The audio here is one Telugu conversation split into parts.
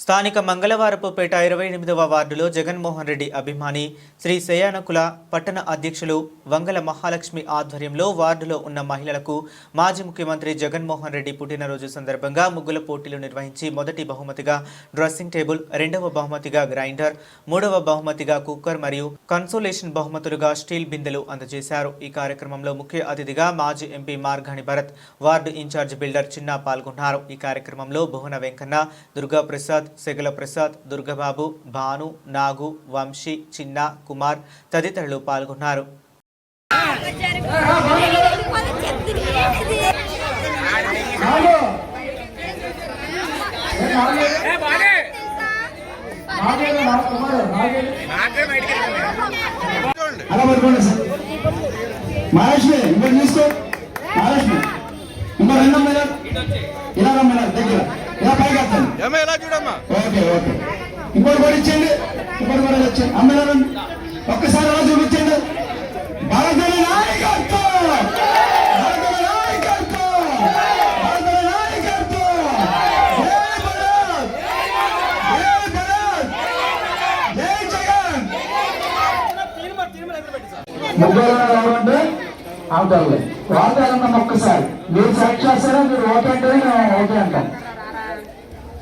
స్థానిక మంగళవారపుపేట 28వ వార్డులో జగన్మోహన్ రెడ్డి అభిమాని శ్రీ శయానకుల పట్టణ అధ్యక్షులు వంగల మహాలక్ష్మి ఆధ్వర్యంలో వార్డులో ఉన్న మహిళలకు మాజీ ముఖ్యమంత్రి జగన్మోహన్ రెడ్డి పుట్టినరోజు సందర్భంగా ముగ్గుల పోటీలు నిర్వహించి మొదటి బహుమతిగా డ్రెస్సింగ్ టేబుల్, రెండవ బహుమతిగా గ్రైండర్, మూడవ బహుమతిగా కుక్కర్ మరియు కన్సోలేషన్ బహుమతులుగా స్టీల్ బిందెలు అందజేశారు. ఈ కార్యక్రమంలో ముఖ్య అతిథిగా మాజీ MP Margani Bharat, ward incharge builder Chinna పాల్గొన్నారు. ఈ కార్యక్రమంలో భువన వెంకన్న, దుర్గా ప్రసాద్, సెగల ప్రసాద్, దుర్గబాబు, భాను, నాగు, వంశీ, చిన్న, కుమార్ తదితరులు పాల్గొన్నారు. ఇంకోటి కూడా ఇచ్చేయండి, ఇంకోటి కూడా వచ్చేయండి. అమ్మాయిలను ఒక్కసారి అలా చూపించండి. భారతీయ నాయకత్వం, భారతీయ నాయకత్వం, భారతీయ నాయకత్వం. జై భారత్, జై భారత్, జై జగన్. ముగ్గురు రావాలంటే అవుతారు. వాతావరణం ఒక్కసారి మీరు సెలెక్ట్ చేస్తారా? మీరు ఓకే అంటే నేను ఓకే అంటాను.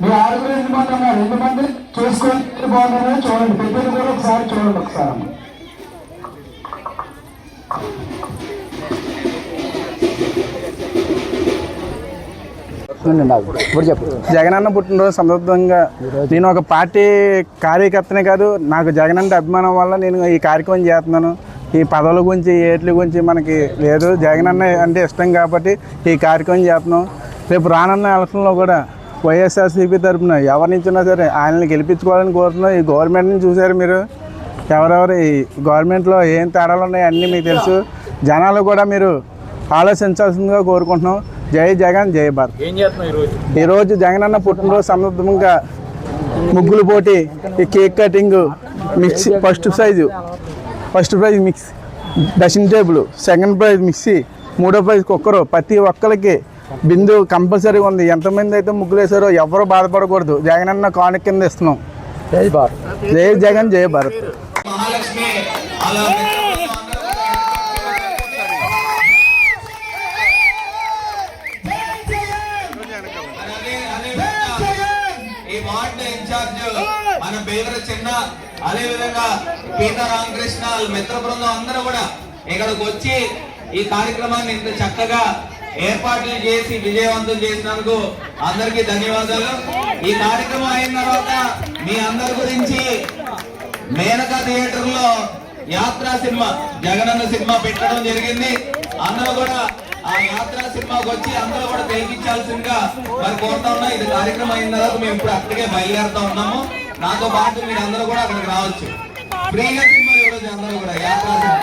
మీరు ఆరుగురు ఎంతమంది అన్నారు? ఎంతమంది చూసుకొని బాగున్నారో చూడండి. పెద్దలు కూడా ఒకసారి చూడండి. ఒకసారి జగనన్న పుట్టినరోజు సందర్భంగా నేను ఒక పార్టీ కార్యకర్తనే కాదు, నాకు జగనన్న అభిమానం వల్ల నేను ఈ కార్యక్రమం చేస్తున్నాను. ఈ పదవుల గురించి ఏట్ల గురించి మనకి లేదు, జగనన్న అంటే ఇష్టం కాబట్టి ఈ కార్యక్రమం చేస్తున్నాం. రేపు రానున్న ఎలక్షన్లో కూడా వైఎస్ఆర్సీపీ తరఫున ఎవరి నుంచినా సరే ఆయనని గెలిపించుకోవాలని కోరుతున్నాం. ఈ గవర్నమెంట్ని చూసారు మీరు, ఎవరెవరు ఈ గవర్నమెంట్లో ఏం తేడాలు ఉన్నాయో అన్నీ మీకు తెలుసు. జనాలు కూడా మీరు ఆలోచించాల్సిందిగా కోరుకుంటున్నాం. జై జగన్, జై భారత్. ఈరోజు జగనన్న పుట్టినరోజు సందర్భంగా ముగ్గులు పోటీ, ఈ cake cutting, mixie, first prize mixie, dressing table, second prize mixie, మూడో ప్రైజ్ కుక్కరు. ప్రతి ఒక్కరికి బిందు కంపల్సరీగా ఉంది. ఎంతమంది అయితే ముగ్గులు వేసారో ఎవరు బాధపడకూడదు. జగనన్న కానుక కింద ఇస్తున్నాం. జై భారత్, జై జగన్, జై భారత్. మన బేదర చిన్న, అదే విధంగా పీత రామకృష్ణ మిత్ర బృందం అందరూ కూడా ఇక్కడికి వచ్చి ఈ కార్యక్రమాన్ని ఇంత చక్కగా ఏర్పాట్లు చేసి విజయవంతం చేసినందుకు అందరికీ ధన్యవాదాలు. ఈ కార్యక్రమం అయిన తర్వాత మీ అందరి గురించి మేనకా థియేటర్ లో యాత్రా సినిమా, జగనన్న సినిమా పెట్టడం జరిగింది. అందరూ కూడా ఆ యాత్రా సినిమాకి వచ్చి అందరూ కూడా తిలకించాల్సిందిగా మరి కోరుతా ఉన్నా. ఇది కార్యక్రమం అయిన తర్వాత మేము ఇప్పుడు అక్కడికే బయలుదేరుతా ఉన్నాము. నాతో పాటు మీరు అందరూ కూడా అక్కడికి రావచ్చు. ఫ్రీగా సినిమా చూడొచ్చు అందరూ కూడా. యాత్రా సినిమా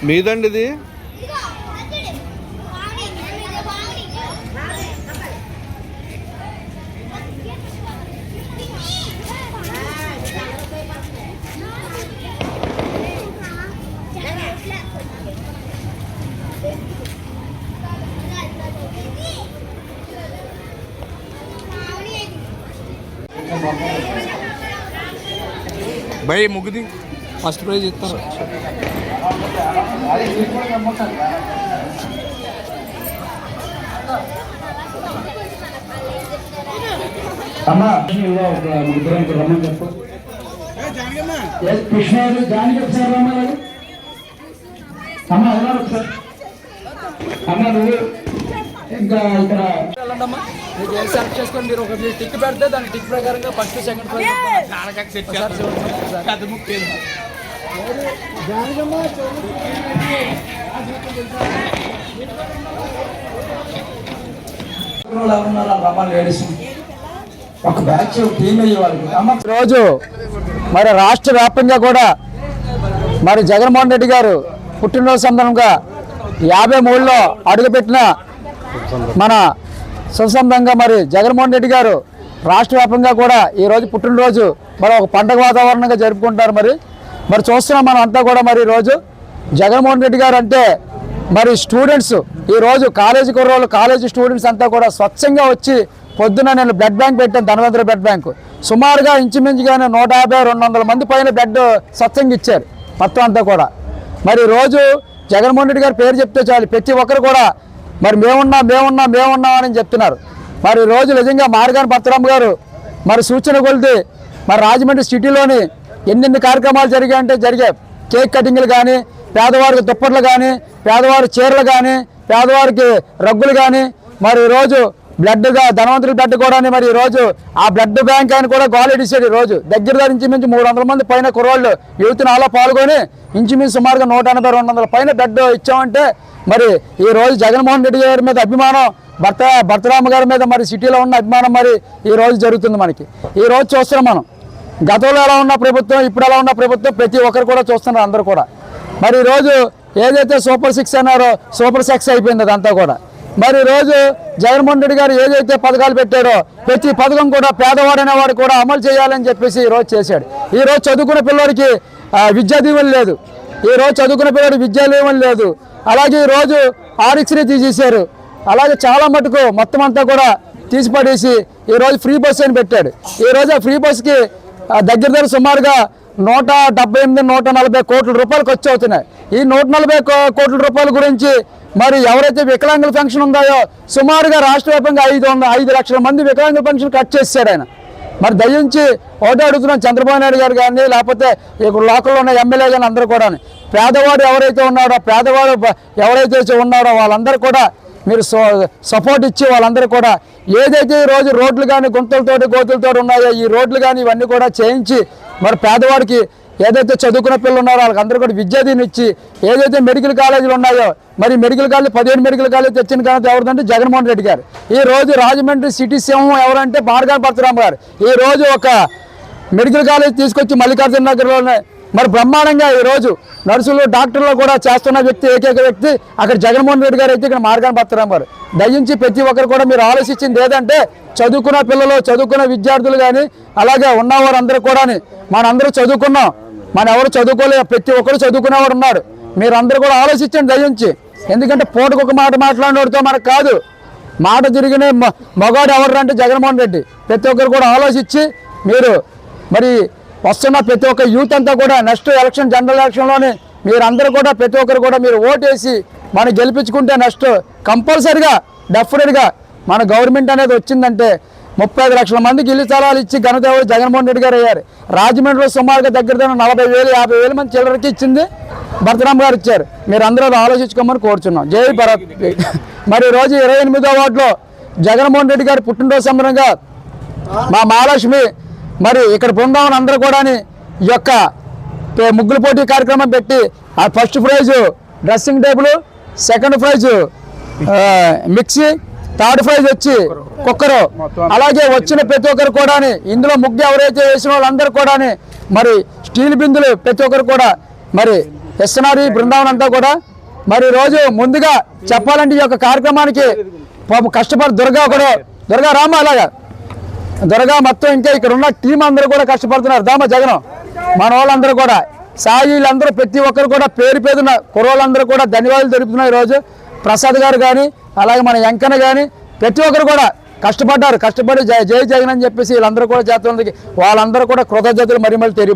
మీదండి ఇది? భయ్ ముగ్గుది ఫస్ట్ ప్రైజ్ ఇస్తారు. అమ్మా రమ్మని చెప్పు. కృష్ణాడు జానికి ఒకసారి రమ్మన్నారు. అమ్మ అన్నారు ఒకసారి. అమ్మ నువ్వు ఇంకా ఇక్కడ మీకు ఏం సెలెక్ట్ చేసుకొని మీరు ఒక టిక్ పెడితే దాని టిక్ ప్రకారంగా ఫస్ట్ సెకండ్ ప్రైజ్ ఒక బ్యాచ్ టీమ్ అయ్యేవాళ్ళకి. రోజు మరి రాష్ట్ర వ్యాప్తంగా కూడా మరి జగన్మోహన్ రెడ్డి గారు పుట్టినరోజు సందర్భంగా 53లో అడుగుపెట్టిన మన సుసంబంధంగా మరి జగన్మోహన్ రెడ్డి గారు రాష్ట్ర వ్యాప్తంగా కూడా ఈరోజు పుట్టినరోజు మరి ఒక పండగ వాతావరణంగా జరుపుకుంటారు. మరి చూస్తున్నాం మనం అంతా కూడా మరి ఈరోజు జగన్మోహన్ రెడ్డి గారు అంటే మరి స్టూడెంట్స్ ఈరోజు కాలేజీ కుర్రోళ్ళు కాలేజీ స్టూడెంట్స్ అంతా కూడా స్వచ్ఛంగా వచ్చి పొద్దున నేను బ్లడ్ బ్యాంక్ పెట్టాను, ధనవంతరి బ్లడ్ బ్యాంకు. సుమారుగా ఇంచుమించుగానే 150-200 మంది పైన బ్లడ్ స్వచ్ఛంగా ఇచ్చారు మొత్తం అంతా కూడా. మరి రోజు జగన్మోహన్ రెడ్డి గారి పేరు చెప్తే చాలు ప్రతి ఒక్కరు కూడా మరి మేమున్నాం అని చెప్తున్నారు. మరి రోజు నిజంగా మార్గాని పరశురామ్ గారు మరి సూచన కొలిది మరి రాజమండ్రి సిటీలోని ఎన్ని కార్యక్రమాలు జరిగాయి. కేక్ కటింగ్లు కానీ, పేదవారికి దుప్పట్లు కానీ, పేదవారి చీరలు కానీ, పేదవారికి రగ్గులు కానీ, మరి ఈరోజు బ్లడ్గా ధనవంతుల బ్లడ్ కూడా మరి ఈరోజు ఆ బ్లడ్ బ్యాంక్ అని కూడా గోలెడ్ ఇచ్చాడు. ఈరోజు దగ్గర ఇంచుమించు 300 మంది పైన కుర్రోళ్ళు యూత్ నాలో పాల్గొని ఇంచుమించు సుమారుగా 180-200 పైన బ్లడ్ ఇచ్చామంటే మరి ఈరోజు జగన్మోహన్ రెడ్డి గారి మీద అభిమానం, భరతరామ గారి మీద మరి సిటీలో ఉన్న అభిమానం మరి ఈరోజు జరుగుతుంది. మనకి ఈరోజు చూస్తున్నాం మనం గతంలో ఎలా ఉన్న ప్రభుత్వం, ఇప్పుడు ఎలా ఉన్న ప్రభుత్వం ప్రతి ఒక్కరు కూడా చూస్తున్నారు అందరూ కూడా. మరి ఈరోజు ఏదైతే సూపర్ 6 అన్నారో సూపర్ 6 అయిపోయింది అదంతా కూడా. మరి ఈరోజు జగన్మోహన్ రెడ్డి గారు ఏదైతే పథకాలు పెట్టారో ప్రతి పథకం కూడా పేదవాడు అనేవాడు కూడా అమలు చేయాలని చెప్పేసి ఈరోజు చేశాడు. ఈరోజు చదువుకున్న పిల్లడికి విద్యా దీవెన లేదు, ఈరోజు చదువుకున్న పిల్లడికి విద్యా దీవెన లేదు. అలాగే ఈరోజు ఆర్ఎక్స్ని తీసేశారు. అలాగే చాలా మటుకు మొత్తం అంతా కూడా తీసిపడేసి ఈరోజు ఫ్రీ బస్ అని పెట్టాడు. ఈరోజు ఆ ఫ్రీ బస్కి దగ్గర సుమారుగా 178-140 కోట్ల రూపాయలు ఖర్చు అవుతున్నాయి. ఈ 140 కోట్ల రూపాయల గురించి మరి ఎవరైతే వికలాంగుల పెన్షన్ ఉందాయో సుమారుగా రాష్ట్ర వ్యాప్తంగా 5 లక్షల మంది వికలాంగుల పెన్షన్ కట్ చేశాడు ఆయన. మరి దయించి ఒకటే అడుగుతున్నాం చంద్రబాబు నాయుడు గారు కానీ లేకపోతే ఇక్కడ లోకల్లో ఉన్న ఎమ్మెల్యే కానీ అందరూ కూడా పేదవాడు ఎవరైతే ఉన్నాడో పేదవాడు ఎవరైతే ఉన్నారో వాళ్ళందరూ కూడా మీరు సపోర్ట్ ఇచ్చి వాళ్ళందరూ కూడా ఏదైతే ఈరోజు రోడ్లు కానీ గుంతలతోటి గోతులతో ఉన్నాయో ఈ రోడ్లు కానీ ఇవన్నీ కూడా చేయించి మరి పేదవాడికి ఏదైతే చదువుకున్న పిల్లలు ఉన్నారో వాళ్ళందరూ కూడా విద్యాదీని ఇచ్చి ఏదైతే మెడికల్ కాలేజీలు ఉన్నాయో మరి మెడికల్ కాలేజ్ 15 మెడికల్ కాలేజ్ తెచ్చిన ఘనత ఎవరిదంటే జగన్మోహన్ రెడ్డి గారు. ఈ రోజు రాజమండ్రి సిటీ సింహం ఎవరంటే మార్గాని పరశురామ్ గారు. ఈ రోజు ఒక మెడికల్ కాలేజ్ తీసుకొచ్చి మల్లికార్జున నగర్లోనే మరి బ్రహ్మాండంగా ఈరోజు నర్సులు డాక్టర్లు కూడా చేస్తున్న వ్యక్తి ఏకైక వ్యక్తి అక్కడ జగన్మోహన్ రెడ్డి గారు అయితే ఇక్కడ మార్గాని పరశురామ్ గారు. దయించి ప్రతి ఒక్కరు కూడా మీరు ఆలోచించింది ఏదంటే చదువుకున్న పిల్లలు చదువుకున్న విద్యార్థులు కానీ అలాగే ఉన్నవారు అందరూ కూడా మనందరూ చదువుకున్నాం, మన ఎవరు చదువుకోలేదు, ప్రతి ఒక్కరు చదువుకునేవాడు ఉన్నాడు. మీరందరూ కూడా ఆలోచించండి దయించి. ఎందుకంటే పూటకొక మాట మాట్లాడినోడితో మనకు కాదు, మాట తిరిగిన మగవాడు ఎవరు అంటే జగన్మోహన్ రెడ్డి. ప్రతి ఒక్కరు కూడా ఆలోచించి మీరు మరి వస్తున్న ప్రతి ఒక్క యూత్ అంతా కూడా నెక్స్ట్ ఎలక్షన్ జనరల్ ఎలక్షన్లోని మీరందరూ కూడా ప్రతి ఒక్కరు కూడా మీరు ఓటేసి మనం గెలిపించుకుంటే నెక్స్ట్ కంపల్సరిగా డెఫినెట్గా మన గవర్నమెంట్ అనేది వచ్చిందంటే 35 లక్షల మందికి ఇల్లు స్థలాలు ఇచ్చి ఘనత ఎవరు జగన్మోహన్ రెడ్డి గారు అయ్యారు. రాజమండ్రిలో సుమారుగా దగ్గర 40,000-50,000 మంది చిల్లరకి ఇచ్చింది భరతరామ్ గారు ఇచ్చారు. మీరు అందరూ ఆలోచించుకోమని కోరుచున్నాం. జై భారత్. మరి రోజు 28వ వార్డులో జగన్మోహన్ రెడ్డి గారి పుట్టినరోజు సందర్భంగా మా మహాలక్ష్మి మరి ఇక్కడ బృందావనం అందరూ కూడా ఈ యొక్క ముగ్గుల పోటీ కార్యక్రమం పెట్టి ఆ first prize dressing table, second price mixie, third prize వచ్చి కుక్కరు. అలాగే వచ్చిన ప్రతి ఒక్కరు కూడా ఇందులో ముగ్గు ఎవరైతే వేసిన వాళ్ళందరూ కూడా మరి స్టీల్ బిందులు ప్రతి ఒక్కరు కూడా మరి ఇస్తున్నారు ఈ బృందావనం అంతా కూడా. మరి రోజు ముందుగా చెప్పాలంటే ఈ యొక్క కార్యక్రమానికి పాపం కష్టపడి దుర్గా రామ అలాగా దుర్గా మొత్తం ఇంకా ఇక్కడ ఉన్న టీం అందరూ కూడా కష్టపడుతున్నారు. దామ జగనం మన వాళ్ళందరూ కూడా సాయిలందరూ ప్రతి ఒక్కరు కూడా పేరు పేరున కుర్రోళ్ళందరూ కూడా ధన్యవాదాలు తెలుపుతున్నారు. ఈరోజు ప్రసాద్ గారు కానీ అలాగే మన వెంకన్న కానీ ప్రతి ఒక్కరు కూడా కష్టపడి జై జగన్ అని చెప్పేసి వీళ్ళందరూ కూడా చేస్తున్నందుకు వాళ్ళందరూ కూడా కృతజ్ఞతలు మరి తెలియపడుతున్నారు.